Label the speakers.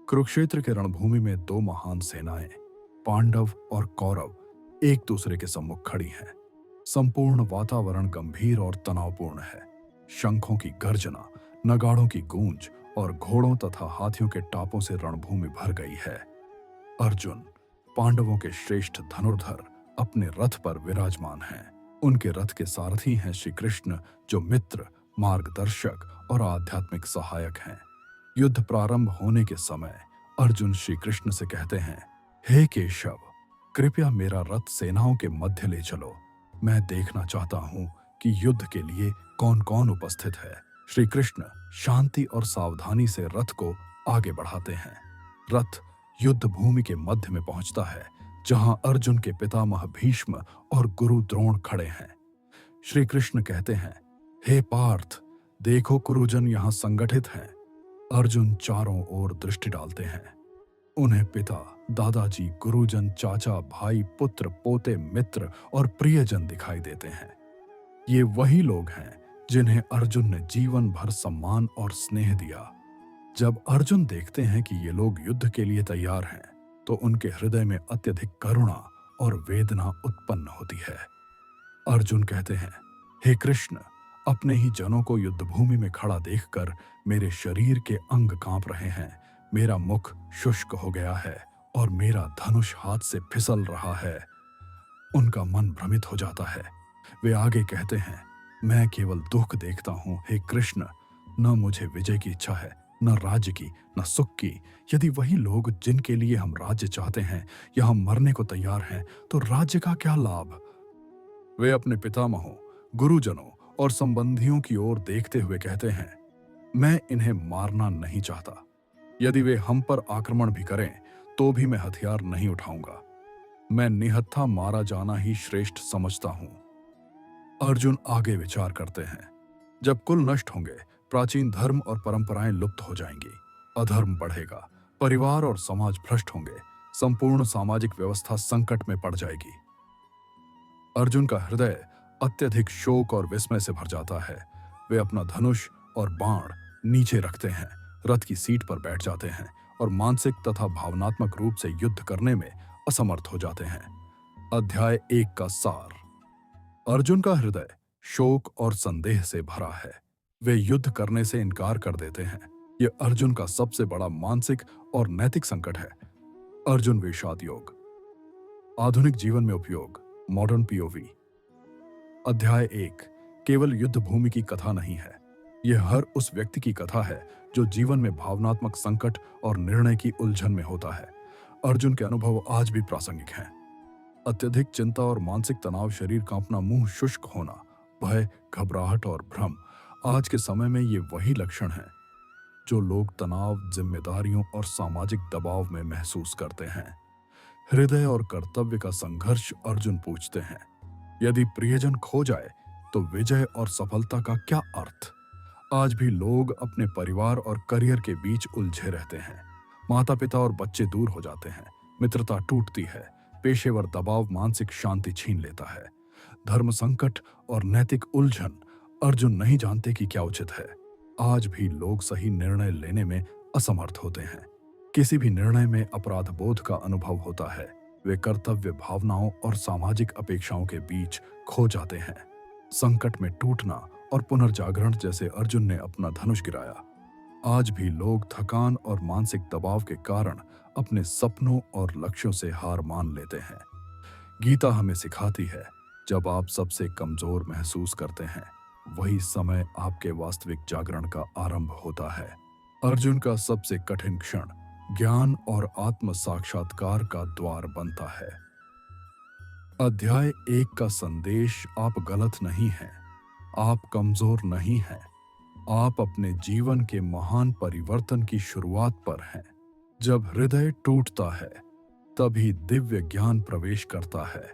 Speaker 1: कुरुक्षेत्र के रणभूमि में दो महान सेनाएं, पांडव और कौरव, एक दूसरे के सम्मुख खड़ी हैं। संपूर्ण वातावरण गंभीर और तनावपूर्ण है। शंखों की गर्जना, नगाड़ों की गूंज और घोड़ों तथा हाथियों के टापों से रणभूमि भर गई है। अर्जुन, पांडवों के श्रेष्ठ धनुर्धर, अपने रथ पर विराजमान हैं। उनके रथ के सारथी हैं श्री कृष्ण, जो मित्र, मार्गदर्शक और आध्यात्मिक सहायक हैं। युद्ध प्रारंभ होने के समय अर्जुन श्री कृष्ण से कहते हैं, हे केशव, कृपया मेरा रथ सेनाओं के मध्य ले चलो। मैं देखना चाहता हूं कि युद्ध के लिए कौन कौन उपस्थित है। श्री कृष्ण शांति और सावधानी से रथ को आगे बढ़ाते हैं। रथ युद्ध भूमि के मध्य में पहुंचता है, जहां अर्जुन के पितामह भीष्म और गुरु द्रोण खड़े हैं। श्री कृष्ण कहते हैं, हे पार्थ, देखो कुरुजन यहां संगठित हैं। अर्जुन चारों ओर दृष्टि डालते हैं। उन्हें पिता, दादाजी, गुरुजन, चाचा, भाई, पुत्र, पोते, मित्र और प्रियजन दिखाई देते हैं। ये वही लोग हैं जिन्हें अर्जुन ने जीवन भर सम्मान और स्नेह दिया। जब अर्जुन देखते हैं कि ये लोग युद्ध के लिए तैयार हैं, तो उनके हृदय में अत्यधिक करुणा और वेदना उत्पन्न होती है। अर्जुन कहते हैं, हे कृष्ण, अपने ही जनों को युद्धभूमि में खड़ा देखकर मेरे शरीर के अंग कांप रहे हैं। मेरा मुख शुष्क हो गया है और मेरा धनुष हाथ से फिसल रहा है। उनका मन भ्रमित हो जाता है। वे आगे कहते हैं, मैं केवल दुख देखता हूं। हे कृष्ण, न मुझे विजय की इच्छा है, न राज्य की, न सुख की। यदि वही लोग जिनके लिए हम राज्य चाहते हैं यहां मरने को तैयार हैं, तो राज्य का क्या लाभ। वे अपने पितामहों, गुरुजनों और संबंधियों की ओर देखते हुए कहते हैं, मैं इन्हें मारना नहीं चाहता। यदि वे हम पर आक्रमण भी करें तो भी मैं हथियार नहीं उठाऊंगा। मैं निहत्था मारा जाना ही श्रेष्ठ समझता हूं। अर्जुन आगे विचार करते हैं, जब कुल नष्ट होंगे, प्राचीन धर्म और परंपराएं लुप्त हो जाएंगी, अधर्म बढ़ेगा, परिवार और समाज भ्रष्ट होंगे, संपूर्ण सामाजिक व्यवस्था संकट में पड़ जाएगी। अर्जुन का हृदय अत्यधिक शोक और विस्मय से भर जाता है। वे अपना धनुष और बाण नीचे रखते हैं, रथ की सीट पर बैठ जाते हैं और मानसिक तथा भावनात्मक रूप से युद्ध करने में असमर्थ हो जाते हैं। अध्याय 1 का सार। अर्जुन का हृदय शोक और संदेह से भरा है। वे युद्ध करने से इनकार कर देते हैं। यह अर्जुन का सबसे बड़ा मानसिक और नैतिक संकट है। अर्जुन विषाद योग। आधुनिक जीवन में उपयोग, मॉडर्न पीओवी। अध्याय 1 केवल युद्ध भूमि की कथा नहीं है। यह हर उस व्यक्ति की कथा है जो जीवन में भावनात्मक संकट और निर्णय की उलझन में होता है। अर्जुन के अनुभव आज भी प्रासंगिक हैं। अत्यधिक चिंता और मानसिक तनाव, शरीर कांपना, मुंह शुष्क होना, भय, घबराहट और भ्रम। आज के समय में ये वही लक्षण हैं जो लोग तनाव, जिम्मेदारियों और सामाजिक दबाव में महसूस करते हैं। हृदय और कर्तव्य का संघर्ष। अर्जुन पूछते हैं, यदि प्रियजन खो जाए तो विजय और सफलता का क्या अर्थ। आज भी लोग अपने परिवार और करियर के बीच उलझे रहते हैं। माता पिता और बच्चे दूर हो जाते हैं, मित्रता टूटती है, पेशेवर दबाव मानसिक शांति छीन लेता है। धर्म संकट और नैतिक उलझन। अर्जुन नहीं जानते कि क्या उचित है। आज भी लोग सही निर्णय लेने में असमर्थ होते हैं। किसी भी निर्णय में अपराध बोध का अनुभव होता है। वे कर्तव्य भावनाओं और सामाजिक अपेक्षाओं के बीच खो जाते हैं। संकट में टूटना और पुनर्जागरण जैसे अर्जुन ने अपना धनुष गिराया। आज भी लोग थकान और मानसिक दबाव के कारण अपने सपनों और लक्ष्यों से हार मान लेते हैं। गीता हमें सिखाती है, जब आप सबसे कमजोर महसूस करते हैं, वही समय आपके वास्तविक जागरण का आरंभ होता है। अर्जुन का सबसे कठिन क्षण ज्ञान और आत्म साक्षात्कार का द्वार बनता है। अध्याय 1 का संदेश, आप गलत नहीं हैं, आप कमजोर नहीं हैं, आप अपने जीवन के महान परिवर्तन की शुरुआत पर हैं। जब हृदय टूटता है, तभी दिव्य ज्ञान प्रवेश करता है।